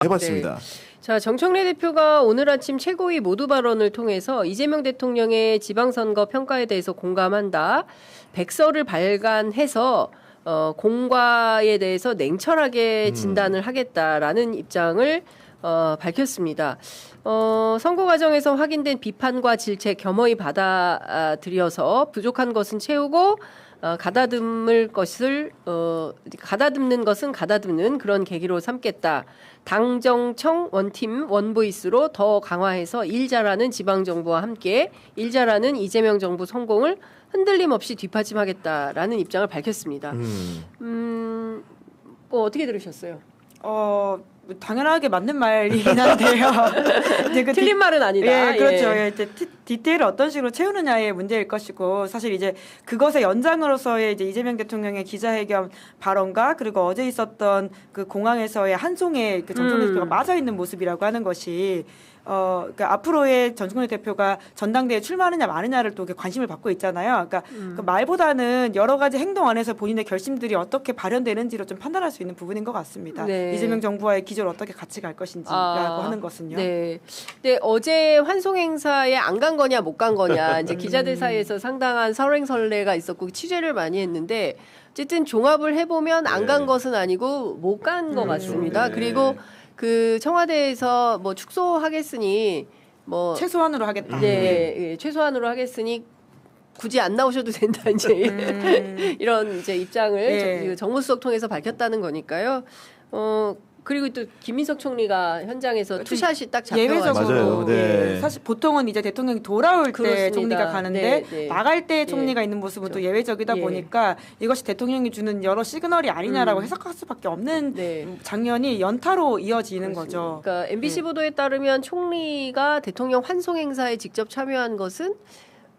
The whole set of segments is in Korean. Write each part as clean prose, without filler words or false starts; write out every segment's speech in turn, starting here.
해봤습니다. 네. 자, 정청래 대표가 오늘 아침 최고위 모두 발언을 통해서 이재명 대통령의 지방선거 평가에 대해서 공감한다. 백서를 발간해서 공과에 대해서 냉철하게 진단을 하겠다라는 입장을 밝혔습니다. 선거 과정에서 확인된 비판과 질책 겸허히 받아들여서 부족한 것은 채우고 가다듬는 것은 가다듬는 그런 계기로 삼겠다. 당정청 원팀 원보이스로 더 강화해서 일 잘하는 지방정부와 함께 일 잘하는 이재명 정부 성공을 흔들림 없이 뒷받침하겠다라는 입장을 밝혔습니다. 뭐 어떻게 들으셨어요? 당연하게 맞는 말이긴 한데요. 이제 틀린 말은 아니다. 예, 그렇죠. 예. 이제 디테일을 어떤 식으로 채우느냐의 문제일 것이고, 사실 이제 그것의 연장으로서의 이제 이재명 대통령의 기자회견 발언과 그리고 어제 있었던 그 공항에서의 한 송의 그 정청래 대표가 맞아 있는 모습이라고 하는 것이 그러니까 앞으로의 정청래 대표가 전당대회에 출마하느냐 마느냐를 또 관심을 받고 있잖아요. 그러니까 그 말보다는 여러 가지 행동 안에서 본인의 결심들이 어떻게 발현되는지로 좀 판단할 수 있는 부분인 것 같습니다. 네. 이재명 정부와의 기조를 어떻게 같이 갈 것인지라고 하는 것은요. 네. 근데 어제 환송 행사에 안 간 거냐 못 간 거냐 이제 기자들 사이에서 상당한 설왕설래가 있었고 취재를 많이 했는데 어쨌든 종합을 해보면 안 간 것은 아니고 못 간 것 같습니다. 네. 그리고 그 청와대에서 뭐 축소하겠으니 뭐 최소한으로 하겠다. 네, 예, 최소한으로 하겠으니 굳이 안 나오셔도 된다 이제 이런 이제 입장을 예. 정무수석 통해서 밝혔다는 거니까요. 그리고 또 김민석 총리가 현장에서 투샷이 딱 잡혀가지고 예외적으로 맞아요. 네. 예. 사실 보통은 이제 대통령이 돌아올 때 그렇습니다. 총리가 가는데 네. 나갈 때 총리가 있는 모습은 또 예외적이다 예. 보니까 이것이 대통령이 주는 여러 시그널이 아니냐라고 해석할 수밖에 없는 장면이 연타로 이어지는 거죠. 그러니까 MBC 보도에 따르면 총리가 대통령 환송 행사에 직접 참여한 것은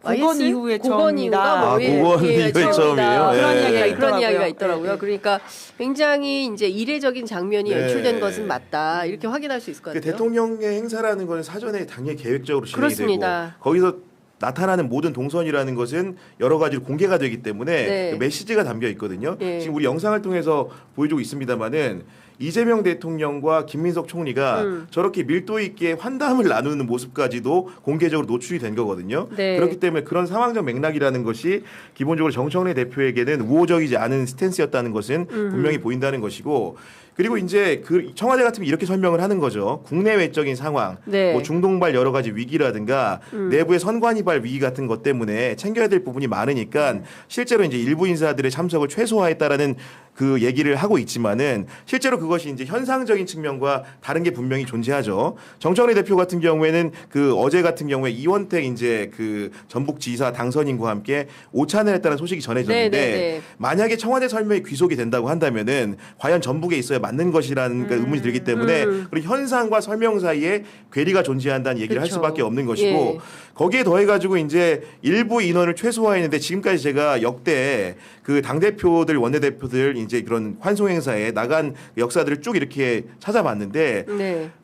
고건 이후에 처음이다. 고건 이후에 처음이에요. 그런 이야기가 있더라고요. 그러니까 굉장히 이제 이례적인 장면이 연출된 것은 맞다. 이렇게 확인할 수 있을 것 같아요. 대통령의 행사라는 건 사전에 당연히 계획적으로 진행이 그렇습니다. 되고 거기서 나타나는 모든 동선이라는 것은 여러 가지로 공개가 되기 때문에 그 메시지가 담겨 있거든요. 지금 우리 영상을 통해서 보여주고 있습니다만은 이재명 대통령과 김민석 총리가 저렇게 밀도 있게 환담을 나누는 모습까지도 공개적으로 노출이 된 거거든요. 그렇기 때문에 그런 상황적 맥락이라는 것이 기본적으로 정청래 대표에게는 우호적이지 않은 스탠스였다는 것은 분명히 보인다는 것이고, 그리고 이제 그 청와대 같으면 이렇게 설명을 하는 거죠. 국내 외적인 상황, 뭐 중동발 여러 가지 위기라든가 내부의 선관위발 위기 같은 것 때문에 챙겨야 될 부분이 많으니까 실제로 이제 일부 인사들의 참석을 최소화했다라는 그 얘기를 하고 있지만은 실제로 그것이 이제 현상적인 측면과 다른 게 분명히 존재하죠. 정청래 대표 같은 경우에는 그 어제 같은 경우에 이원택 이제 그 전북지사 당선인과 함께 오찬을 했다는 소식이 전해졌는데 만약에 청와대 설명이 귀속이 된다고 한다면은 과연 전북에 있어야 맞는 것이라는 의문이 들기 때문에 그리고 현상과 설명 사이에 괴리가 존재한다는 얘기를 할 수밖에 없는 것이고 거기에 더해가지고 이제 일부 인원을 최소화했는데 지금까지 제가 역대 그 당대표들 원내대표들 이제 그런 환송 행사에 나간 역사들을 쭉 이렇게 찾아봤는데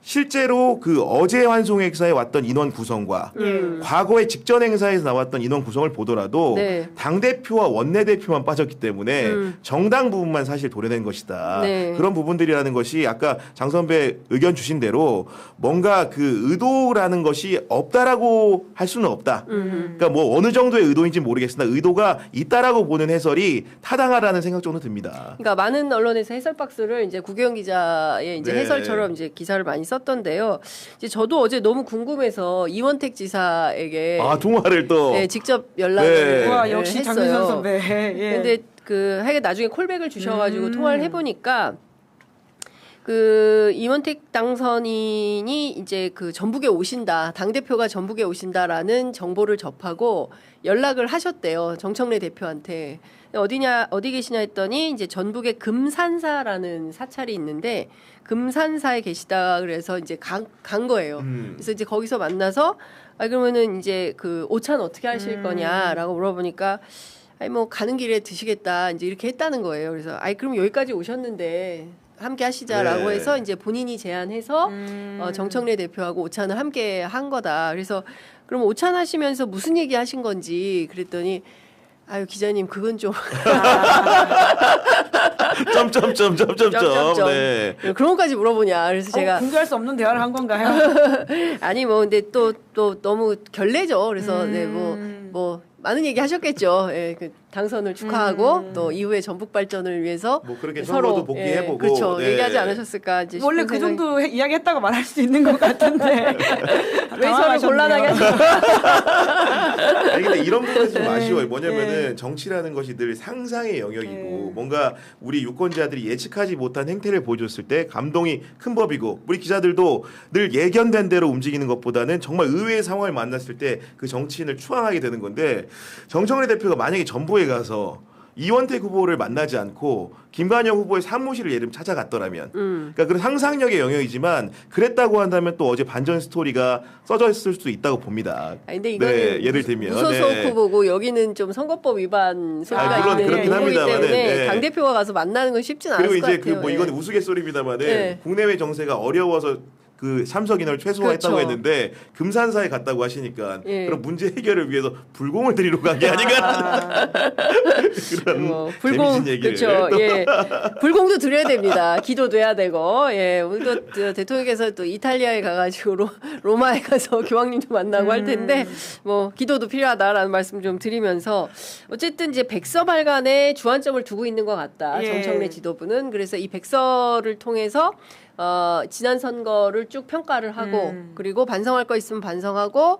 실제로 그 어제 환송 행사에 왔던 인원 구성과 과거의 직전 행사에서 나왔던 인원 구성을 보더라도 당대표와 원내대표만 빠졌기 때문에 정당 부분만 사실 도려낸 것이다. 그런 부분들이라는 것이 아까 장 선배 의견 주신 대로 뭔가 그 의도라는 것이 없다라고 할 수는 없다. 그러니까 뭐 어느 정도의 의도인지 모르겠으나 의도가 있다라고 보는 해설이 타당하다는 생각 정도 듭니다. 그러니까 많은 언론에서 해설 박스를 이제 구경 기자의 이제 해설처럼 이제 기사를 많이 썼던데요. 이제 저도 어제 너무 궁금해서 이원택 지사에게 통화를 또 직접 연락을 와, 역시 했어요. 장윤선 선배. 근데 그 하여간 나중에 콜백을 주셔가지고 통화를 해보니까 그 이원택 당선인이 이제 그 전북에 오신다, 당대표가 전북에 오신다라는 정보를 접하고 연락을 하셨대요. 정청래 대표한테. 어디 계시냐 했더니 이제 전북에 금산사라는 사찰이 있는데 금산사에 계시다 그래서 이제 간 거예요. 그래서 이제 거기서 만나서 그러면은 이제 그 오찬 어떻게 하실 거냐라고 물어보니까 뭐 가는 길에 드시겠다 이제 이렇게 했다는 거예요. 그래서 그럼 여기까지 오셨는데 함께 하시자라고 해서 이제 본인이 제안해서 정청래 대표하고 오찬을 함께 한 거다. 그래서 그럼 오찬 하시면서 무슨 얘기 하신 건지 그랬더니 기자님 그건 좀 점점점. 네. 그런 것까지 물어보냐. 그래서 제가 공개할 수 없는 대화를 한 건가요? 아니 뭐 근데 또 너무 결례죠. 그래서 네, 뭐 많은 얘기 하셨겠죠. 예, 그 당선을 축하하고 또 이후에 전북 발전을 위해서 뭐 그렇게 서로 선거도 복귀해보고 그렇죠. 네. 얘기하지 않으셨을까 이제 원래 싶은 그 생각이- 정도 이야기했다고 말할 수 있는 것 같은데 왜 저를 곤란하게 하죠? 아니 근데 이런 부분에서 좀 네. 아쉬워요. 뭐냐면은 네. 정치라는 것이 늘 상상의 영역이고 네. 뭔가 우리 유권자들이 예측하지 못한 행태를 보여줬을 때 감동이 큰 법이고 우리 기자들도 늘 예견된 대로 움직이는 것보다는 정말 의외의 상황을 만났을 때 그 정치인을 추앙하게 되는 건데 정청래 대표가 만약에 전부에 가서 이원택 후보를 만나지 않고 김관영 후보의 사무실을 예를 들면 찾아갔더라면 그러니까 그런 상상력의 영역이지만 그랬다고 한다면 또 어제 반전 스토리가 써져 있을 수 있다고 봅니다. 아니, 근데 이거는 네, 예를 들면 무소속 네. 후보고 여기는 좀 선거법 위반 소리가 물론 있는 그렇긴 후보이기 합니다만은, 때문에 네. 당 대표가 가서 만나는 건 쉽진 않을 그리고 것 이제 같아요. 그 뭐 이건 우스갯소리입니다만은 네. 국내외 정세가 어려워서 그 참석 인원을 최소화했다고 그렇죠. 했는데 금산사에 갔다고 하시니까 예. 그럼 문제 해결을 위해서 불공을 들이러 간 게 아닌가 그런 재미진 얘기를 그렇죠. 예. 불공도 드려야 됩니다. 기도도 해야 되고, 예. 오늘 또 대통령께서 또 이탈리아에 가가지고 로마에 가서 교황님도 만나고 할 텐데, 뭐 기도도 필요하다라는 말씀 좀 드리면서 어쨌든 이제 백서 발간에 주안점을 두고 있는 것 같다. 예. 정청래 지도부는 그래서 이 백서를 통해서. 지난 선거를 쭉 평가를 하고 그리고 반성할 거 있으면 반성하고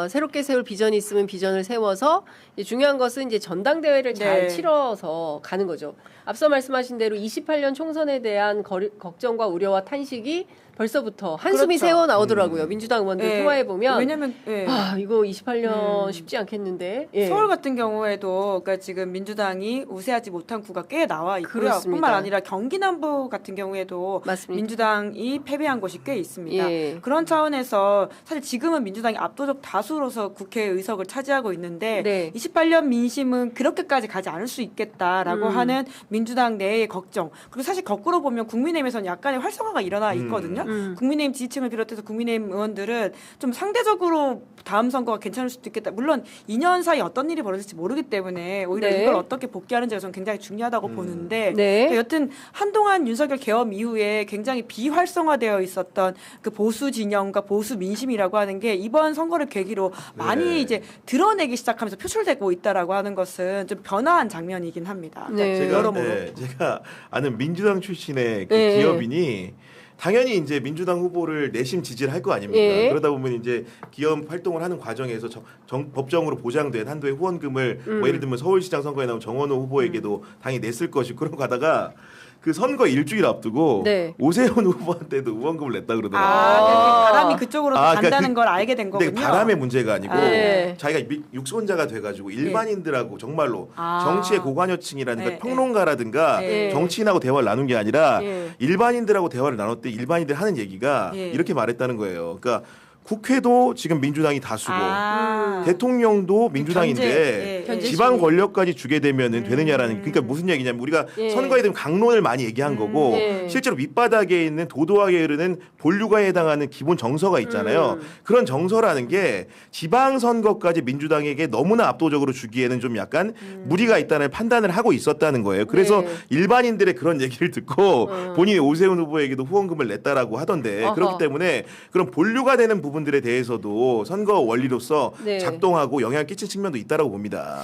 새롭게 세울 비전이 있으면 비전을 세워서 이제 중요한 것은 이제 전당대회를 잘 네. 치러서 가는 거죠. 앞서 말씀하신 대로 28년 총선에 대한 걱정과 우려와 탄식이 벌써부터 한숨이 그렇죠. 새어 나오더라고요. 민주당 의원들 예. 통화해 보면 왜냐면 예. 이거 28년 쉽지 않겠는데. 예. 서울 같은 경우에도 그러니까 지금 민주당이 우세하지 못한 구가 꽤 나와 있고요. 그렇습니다. 뿐만 아니라 경기 남부 같은 경우에도 맞습니다. 민주당이 패배한 곳이 꽤 있습니다. 예. 그런 차원에서 사실 지금은 민주당이 압도적 다수로서 국회 의석을 차지하고 있는데 네. 28년 민심은 그렇게까지 가지 않을 수 있겠다라고 하는 민주당 내의 걱정. 그리고 사실 거꾸로 보면 국민의힘에서는 약간의 활성화가 일어나 있거든요. 국민의힘 지지층을 비롯해서 국민의힘 의원들은 좀 상대적으로 다음 선거가 괜찮을 수도 있겠다. 물론 2년 사이 어떤 일이 벌어질지 모르기 때문에 오히려 네. 이걸 어떻게 복귀하는지가 저는 굉장히 중요하다고 보는데 네. 그러니까 여튼 한동안 윤석열 계엄 이후에 굉장히 비활성화되어 있었던 그 보수 진영과 보수 민심이라고 하는 게 이번 선거를 계기로 많이 네. 이제 드러내기 시작하면서 표출되고 있다라고 하는 것은 좀 변화한 장면이긴 합니다. 네. 그러니까 여러모로. 제가 아는 민주당 출신의 그 네. 기업인이 당연히 이제 민주당 후보를 내심 지지를 할 거 아닙니까? 예. 그러다 보면 이제 기업 활동을 하는 과정에서 법정으로 보장된 한도의 후원금을 뭐 예를 들면 서울시장 선거에 나온 정원호 후보에게도 당연히 냈을 것이고 그러고 가다가 그 선거 일주일 앞두고 네. 오세훈 후보한테도 후원금을 냈다 그러더라고요. 바람이 그쪽으로 그러니까 간다는 걸 알게 된 근데 거군요. 바람의 문제가 아니고 네. 자기가 육손자가 돼가지고 일반인들하고 정말로 아. 정치의 고관여층이라든가 네, 평론가라든가 네. 정치인하고 대화를 나눈 게 아니라 네. 일반인들하고 대화를 나눴을 때 일반인들 하는 얘기가 네. 이렇게 말했다는 거예요. 그러니까 국회도 지금 민주당이 다수고 대통령도 민주당인데 견제 지방 시민. 권력까지 주게 되면은 되느냐라는 그러니까 무슨 얘기냐면 우리가 예. 선거에 대한 강론을 많이 얘기한 거고 예. 실제로 밑바닥에 있는 도도하게 흐르는 본류가에 해당하는 기본 정서가 있잖아요. 그런 정서라는 게 지방 선거까지 민주당에게 너무나 압도적으로 주기에는 좀 약간 무리가 있다는 판단을 하고 있었다는 거예요. 그래서 네. 일반인들의 그런 얘기를 듣고 본인이 오세훈 후보에게도 후원금을 냈다라고 하던데 어허. 그렇기 때문에 그런 본류가 되는 부분들에 대해서도 선거 원리로서 네. 작동하고 영향을 끼친 측면도 있다라고 봅니다.